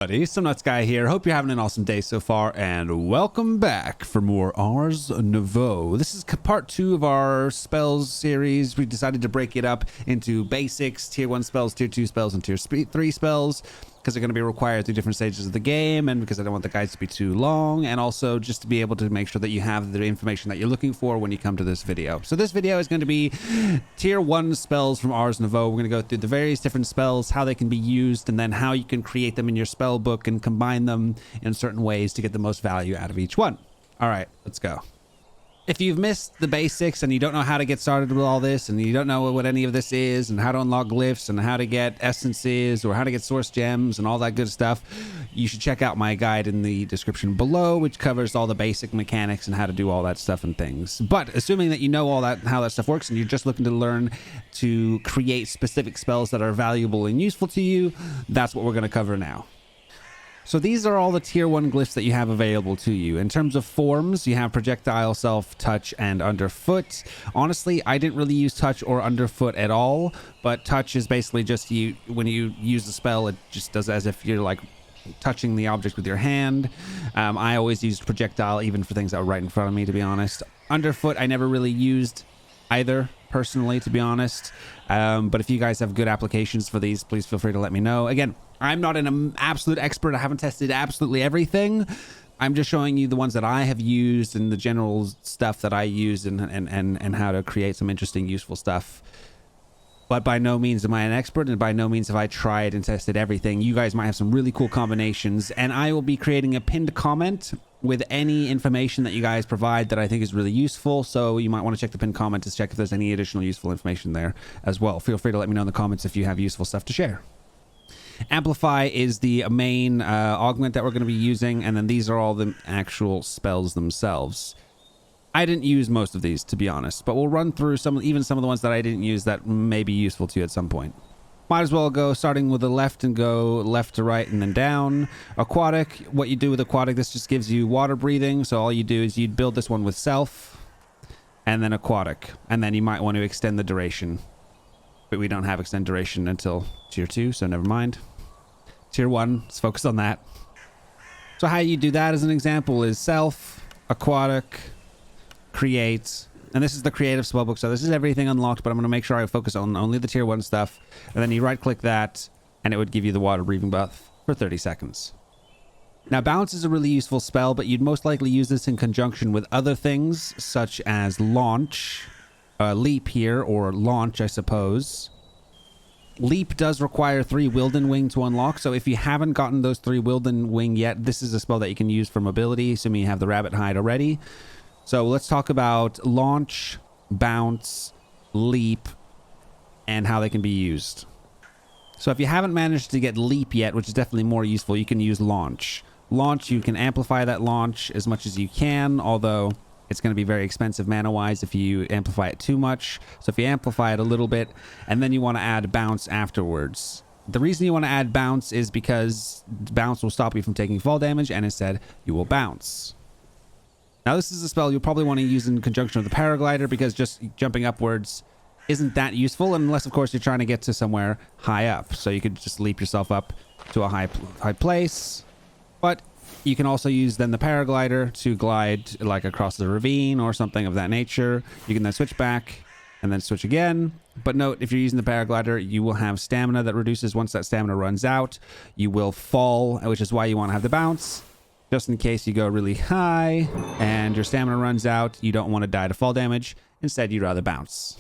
SomeNutzGuy here. Hope you're having an awesome day so far, and welcome back for more Ars Nouveau. This is part 2 of our spells series. We decided to break it up into basics, tier 1 spells, tier 2 spells, and tier 3 spells, because they're going to be required through different stages of the game, and because I don't want the guides to be too long, and also just to be able to make sure that you have the information that you're looking for when you come to this video. So this video is going to be tier 1 spells from Ars Nouveau. We're going to go through the various different spells, how they can be used, and then how you can create them in your spell book and combine them in certain ways to get the most value out of each one. All right, let's go. If you've missed the basics and you don't know how to get started with all this, and you don't know what any of this is, and how to unlock glyphs, and how to get essences, or how to get source gems, and all that good stuff, you should check out my guide in the description below, which covers all the basic mechanics and how to do all that stuff and things. But assuming that you know all that, how that stuff works, and you're just looking to learn to create specific spells that are valuable and useful to you, that's what we're going to cover now. So these are all the tier 1 glyphs that you have available to you. In terms of forms, you have projectile, self, touch, and underfoot. Honestly, I didn't really use touch or underfoot at all, but touch is basically just when you use the spell, it just does as if you're like touching the object with your hand. I always used projectile even for things that were right in front of me, to be honest. Underfoot, I never really used either personally, to be honest. But if you guys have good applications for these, please feel free to let me know. Again, I'm not an absolute expert. I haven't tested absolutely everything. I'm just showing you the ones that I have used and the general stuff that I use and how to create some interesting, useful stuff. But by no means am I an expert, and by no means have I tried and tested everything. You guys might have some really cool combinations, and I will be creating a pinned comment with any information that you guys provide that I think is really useful. So you might want to check the pinned comment to check if there's any additional useful information there as well. Feel free to let me know in the comments if you have useful stuff to share. Amplify is the main augment that we're going to be using, and then these are all the actual spells themselves. I didn't use most of these, to be honest, but we'll run through even some of the ones that I didn't use that may be useful to you at some point. Might as well go starting with the left and go left to right and then down. Aquatic, what you do with aquatic, this just gives you water breathing. So all you do is you'd build this one with self and then aquatic, and then you might want to extend the duration, but we don't have extend duration until tier 2, so never mind. Tier 1, let's focus on that. So how you do that as an example is self, aquatic, create, and this is the creative spellbook, so this is everything unlocked, but I'm going to make sure I focus on only the tier 1 stuff, and then you right click that and it would give you the water breathing buff for 30 seconds. Now bounce is a really useful spell, but you'd most likely use this in conjunction with other things such as launch, leap here, or launch I suppose. Leap does require 3 Wilden Wing to unlock, so if you haven't gotten those 3 Wilden Wing yet, this is a spell that you can use for mobility, assuming you have the rabbit hide already. So let's talk about launch, bounce, leap, and how they can be used. So if you haven't managed to get leap yet, which is definitely more useful, you can use launch. Launch, you can amplify that launch as much as you can, although it's going to be very expensive mana-wise if you amplify it too much. So if you amplify it a little bit, and then you want to add bounce afterwards. The reason you want to add bounce is because bounce will stop you from taking fall damage, and instead you will bounce. Now this is a spell you'll probably want to use in conjunction with the paraglider, because just jumping upwards isn't that useful unless of course you're trying to get to somewhere high up. So you could just leap yourself up to a high place, but you can also use then the paraglider to glide like across the ravine or something of that nature. You can then switch back and then switch again. But note, if you're using the paraglider, you will have stamina that reduces once that stamina runs out. You will fall, which is why you want to have the bounce. Just in case you go really high and your stamina runs out, you don't want to die to fall damage. Instead, you'd rather bounce.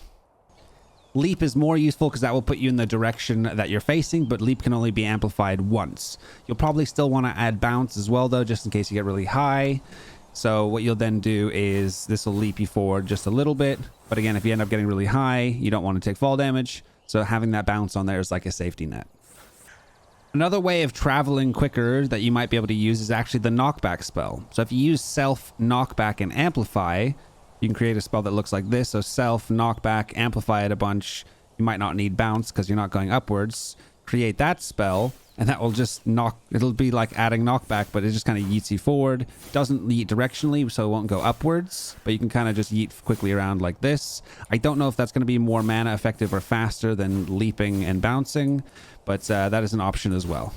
Leap is more useful because that will put you in the direction that you're facing, but leap can only be amplified once. You'll probably still want to add bounce as well, though, just in case you get really high. So what you'll then do is this will leap you forward just a little bit. But again, if you end up getting really high, you don't want to take fall damage. So having that bounce on there is like a safety net. Another way of traveling quicker that you might be able to use is actually the knockback spell. So if you use self, knockback, and amplify, you can create a spell that looks like this. So self, knockback, amplify it a bunch. You might not need bounce because you're not going upwards. Create that spell, and that will just it'll be like adding knockback, but it just kind of yeets you forward. Doesn't yeet directionally, so it won't go upwards, but you can kind of just yeet quickly around like this. I don't know if that's going to be more mana effective or faster than leaping and bouncing, but that is an option as well.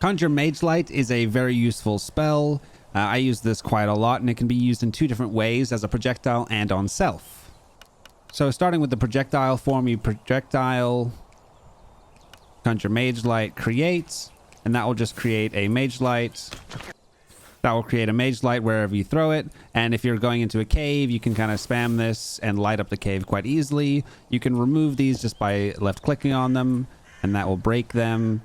Conjure Mage Light is a very useful spell. I use this quite a lot, and it can be used in two different ways, as a projectile and on self. So starting with the projectile form, you projectile, Conjure Mage Light, create, and that will just create a Mage Light. That will create a Mage Light wherever you throw it. And if you're going into a cave, you can kind of spam this and light up the cave quite easily. You can remove these just by left clicking on them, and that will break them.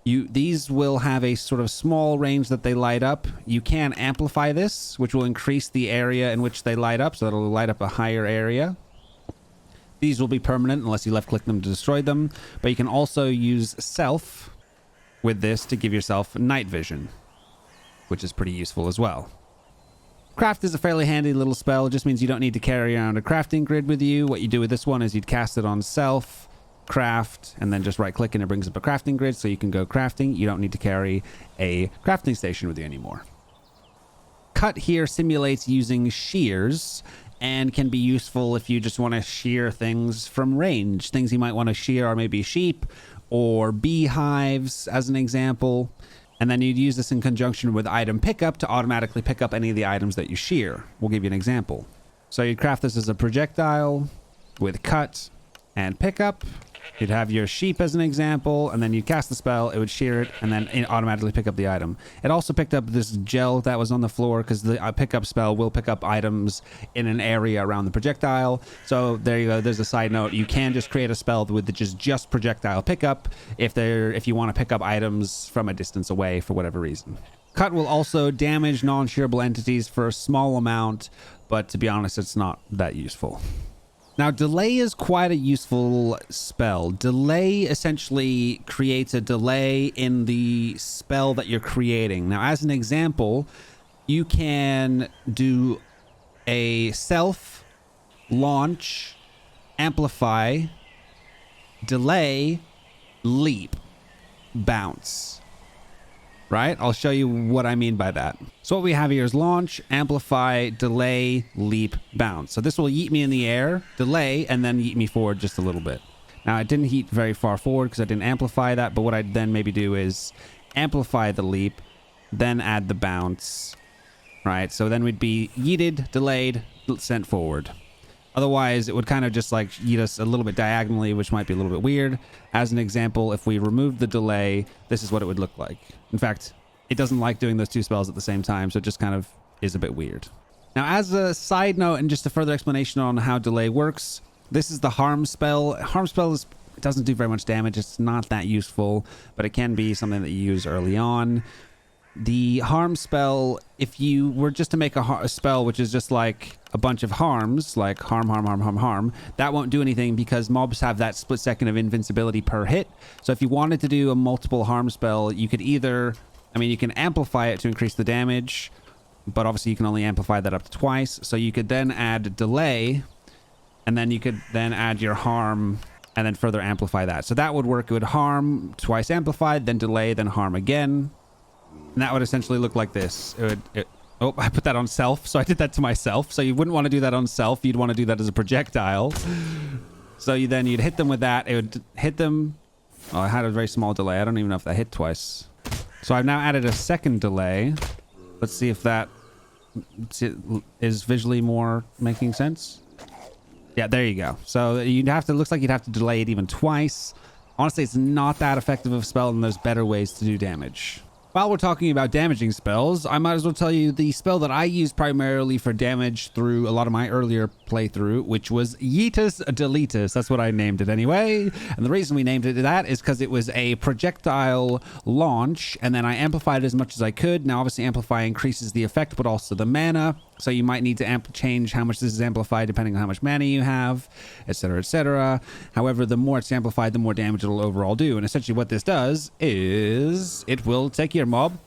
These will have a sort of small range that they light up. You can amplify this, which will increase the area in which they light up, so it'll light up a higher area. These will be permanent unless you left click them to destroy them. But you can also use self with this to give yourself night vision, which is pretty useful as well. Craft is a fairly handy little spell. It just means you don't need to carry around a crafting grid with you. What you do with this one is you'd cast it on self, craft, and then just right click and it brings up a crafting grid, so you can go crafting. You don't need to carry a crafting station with you anymore. Cut here simulates using shears and can be useful if you just want to shear things from range. Things you might want to shear are maybe sheep or beehives, as an example. And then you'd use this in conjunction with item pickup to automatically pick up any of the items that you shear. We'll give you an example. So you'd craft this as a projectile with cut and pickup. You'd have your sheep as an example, and then you'd cast the spell, it would shear it, and then it automatically pick up the item. It also picked up this gel that was on the floor, because the pickup spell will pick up items in an area around the projectile. So there you go, there's a side note. You can just create a spell with just projectile pickup if you want to pick up items from a distance away for whatever reason. Cut will also damage non-shearable entities for a small amount, but to be honest, it's not that useful. Now, delay is quite a useful spell. Delay essentially creates a delay in the spell that you're creating. Now, as an example, you can do a self, launch, amplify, delay, leap, bounce. Right? I'll show you what I mean by that. So what we have here is launch, amplify, delay, leap, bounce. So this will yeet me in the air, delay, and then yeet me forward just a little bit. Now, I didn't yeet very far forward because I didn't amplify that, but what I'd then maybe do is amplify the leap, then add the bounce, right? So then we'd be yeeted, delayed, sent forward. Otherwise, it would kind of just like yeet us a little bit diagonally, which might be a little bit weird. As an example, if we remove the delay, this is what it would look like. In fact, it doesn't like doing those two spells at the same time, so it just kind of is a bit weird. Now, as a side note and just a further explanation on how delay works, this is the harm spell. Harm spell it doesn't do very much damage. It's not that useful, but it can be something that you use early on. The harm spell, if you were just to make a spell which is just like a bunch of harms, like harm, that won't do anything because mobs have that split second of invincibility per hit. So if you wanted to do a multiple harm spell, you could either, you can amplify it to increase the damage, but obviously you can only amplify that up to twice. So you could then add delay, and then you could then add your harm and then further amplify that. So that would work. It would harm twice amplified, then delay, then harm again. And that would essentially look like this. Oh, I put that on self, so I did that to myself. So you wouldn't want to do that on self. You'd want to do that as a projectile. So you'd hit them with that. It would hit them. Oh, I had a very small delay. I don't even know if that hit twice. So I've now added a second delay. Let's see if that is visually more making sense. Yeah, there you go. So looks like you'd have to delay it even twice. Honestly, it's not that effective of a spell, and there's better ways to do damage. While we're talking about damaging spells, I might as well tell you the spell that I used primarily for damage through a lot of my earlier playthrough, which was Yeetus Deletus. That's what I named it anyway. And the reason we named it that is because it was a projectile launch, and then I amplified it as much as I could. Now, obviously, amplify increases the effect, but also the mana. So you might need to change how much this is amplified depending on how much mana you have, etc., etc. However, the more it's amplified, the more damage it'll overall do. And essentially what this does is it will take your mob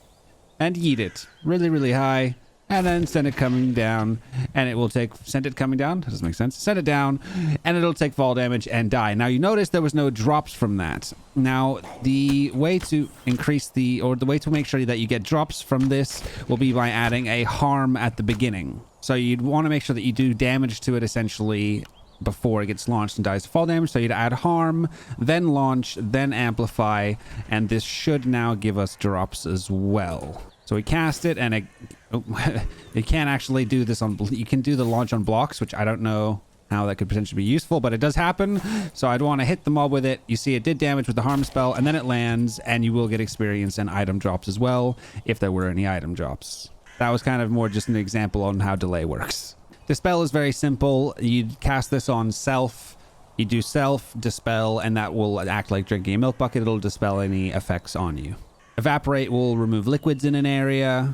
and yeet it really, really high, and then send it coming down, and it will send it coming down. That doesn't make sense. Send it down, and it'll take fall damage and die. Now, you notice there was no drops from that. Now, the way to the way to make sure that you get drops from this will be by adding a harm at the beginning. So you'd want to make sure that you do damage to it essentially before it gets launched and dies to fall damage. So you'd add harm, then launch, then amplify, and this should now give us drops as well. So we cast it, and it can't actually do this on... You can do the launch on blocks, which I don't know how that could potentially be useful, but it does happen. So I'd want to hit the mob with it. You see it did damage with the harm spell, and then it lands, and you will get experience and item drops as well, if there were any item drops. That was kind of more just an example on how delay works. The spell is very simple. You cast this on self. You do self, dispel, and that will act like drinking a milk bucket. It'll dispel any effects on you. Evaporate will remove liquids in an area.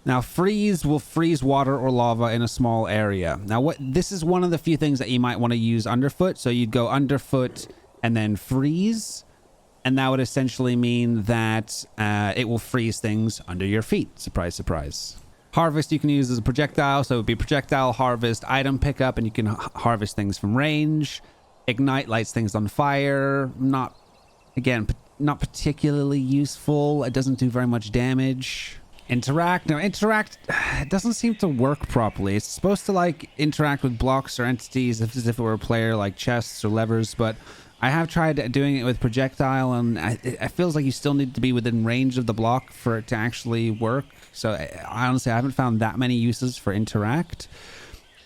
Now, freeze will freeze water or lava in a small area. Now, this is one of the few things that you might want to use underfoot. So you'd go underfoot and then freeze. And that would essentially mean that it will freeze things under your feet. Surprise, surprise. Harvest you can use as a projectile. So it would be projectile, harvest, item pickup, and you can harvest things from range. Ignite lights things on fire. Not particularly useful. It doesn't do very much damage. Interact. Now, interact, it doesn't seem to work properly. It's supposed to like interact with blocks or entities as if it were a player, like chests or levers, but I have tried doing it with projectile, and it feels like you still need to be within range of the block for it to actually work. So I honestly haven't found that many uses for interact,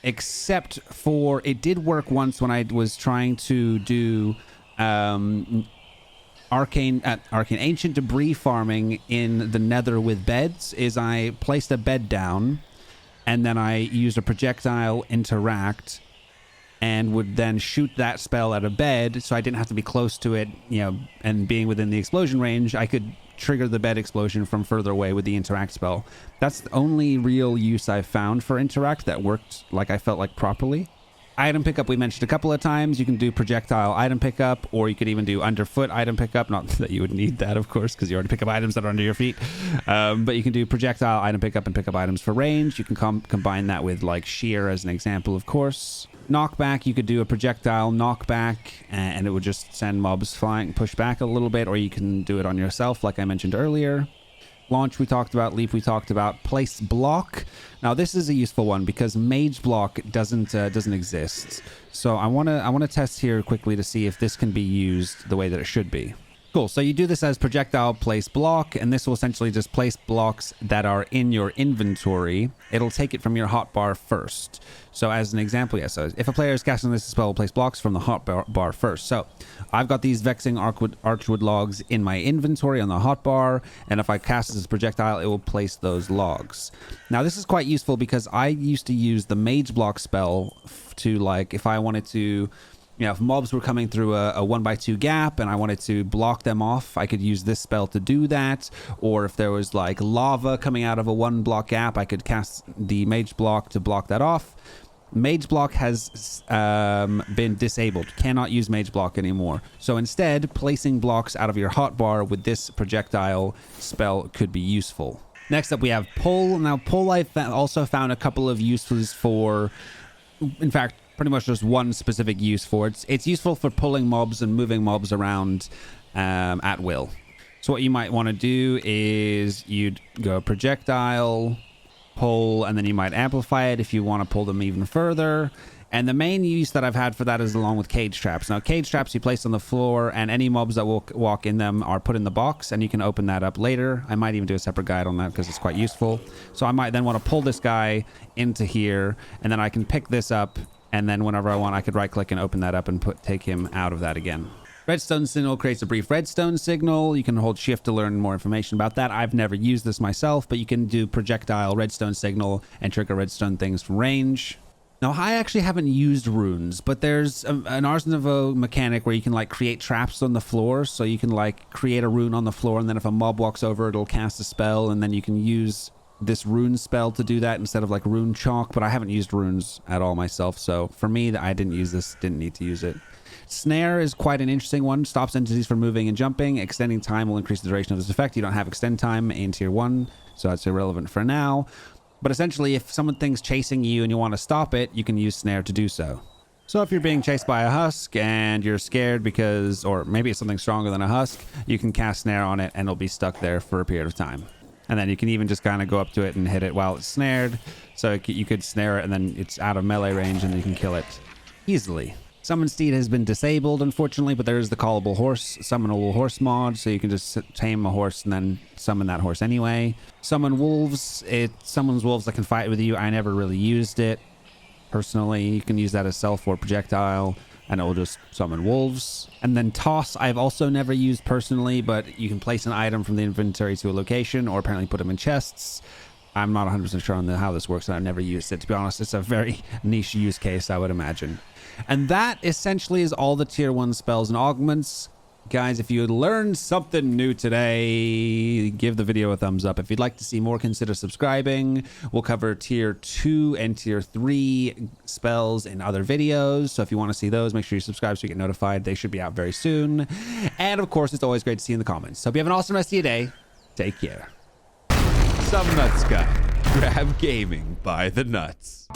except for it did work once when I was trying to do arcane ancient debris farming in the nether with beds. Is I placed a bed down and then I used a projectile interact and would then shoot that spell at a bed, so I didn't have to be close to it, you know, and being within the explosion range, I could trigger the bed explosion from further away with the interact spell. That's the only real use I've found for interact that worked like I felt like properly. Item pickup we mentioned a couple of times. You can do projectile item pickup, or you could even do underfoot item pickup. Not that you would need that, of course, because you already pick up items that are under your feet. But you can do projectile item pickup and pick up items for range. You can combine that with like shear as an example, of course. Knockback, you could do a projectile knockback and it would just send mobs flying, push back a little bit, or you can do it on yourself like I mentioned earlier. Launch we talked about, leap we talked about, place block. Now this is a useful one because mage block doesn't exist. So I want to test here quickly to see if this can be used the way that it should be. Cool. So you do this as projectile place block, and this will essentially just place blocks that are in your inventory. It'll take it from your hotbar first. So as an example, yeah, so if a player is casting this spell, will place blocks from the hotbar first. So I've got these vexing archwood logs in my inventory on the hotbar, and if I cast this as projectile, it will place those logs. Now this is quite useful because I used to use the mage block spell to, like, if I wanted to, you know, if mobs were coming through a 1x2 gap and I wanted to block them off, I could use this spell to do that. Or if there was like lava coming out of a 1 block gap, I could cast the mage block to block that off. Mage block has been disabled. Cannot use mage block anymore. So instead, placing blocks out of your hotbar with this projectile spell could be useful. Next up, we have pull. Now, pull I also found a couple of uses for, in fact, pretty much just one specific use for it. It's useful for pulling mobs and moving mobs around at will. So what you might want to do is you'd go projectile, pull, and then you might amplify it if you want to pull them even further. And the main use that I've had for that is along with cage traps. Now, cage traps you place on the floor, and any mobs that will walk in them are put in the box, and you can open that up later. I might even do a separate guide on that because it's quite useful. So I might then want to pull this guy into here, and then I can pick this up, and then whenever I want, I could right-click and open that up and take him out of that again. Redstone signal creates a brief redstone signal. You can hold shift to learn more information about that. I've never used this myself, but you can do projectile redstone signal and trigger redstone things from range. Now, I actually haven't used runes, but there's an Ars Nouveau mechanic where you can like create traps on the floor. So you can like create a rune on the floor, and then if a mob walks over, it'll cast a spell, and then you can use this rune spell to do that instead of like rune chalk. But I haven't used runes at all myself, so for me, I didn't use this, didn't need to use it. Snare is quite an interesting one. Stops entities from moving and jumping. Extending time will increase the duration of this effect. You don't have extend time in tier 1, so that's irrelevant for now. But essentially, if something's chasing you and you want to stop it, you can use snare to do so. So if you're being chased by a husk and you're scared because, or maybe it's something stronger than a husk, you can cast snare on it and it'll be stuck there for a period of time. And then you can even just kind of go up to it and hit it while it's snared. So you could snare it and then it's out of melee range and you can kill it. easily. Summon Steed has been disabled, unfortunately, but there is the callable horse, summonable horse mod, so you can just tame a horse and then summon that horse anyway. Summon wolves. It summons wolves that can fight with you. I never really used it personally. You can use that as self or projectile, and it will just summon wolves. And then Toss, I've also never used personally, but you can place an item from the inventory to a location, or apparently put them in chests. I'm not 100% sure on how this works, and I've never used it. To be honest, it's a very niche use case, I would imagine. And that essentially is all the tier 1 spells and augments. Guys, if you learned something new today, give the video a thumbs up. If you'd like to see more, consider subscribing. We'll cover tier 2 and tier 3 spells in other videos. So if you want to see those, make sure you subscribe so you get notified. They should be out very soon. And of course, it's always great to see you in the comments. Hope you have an awesome rest of your day. Take care. SomeNutzGuy. Grab gaming by the nuts.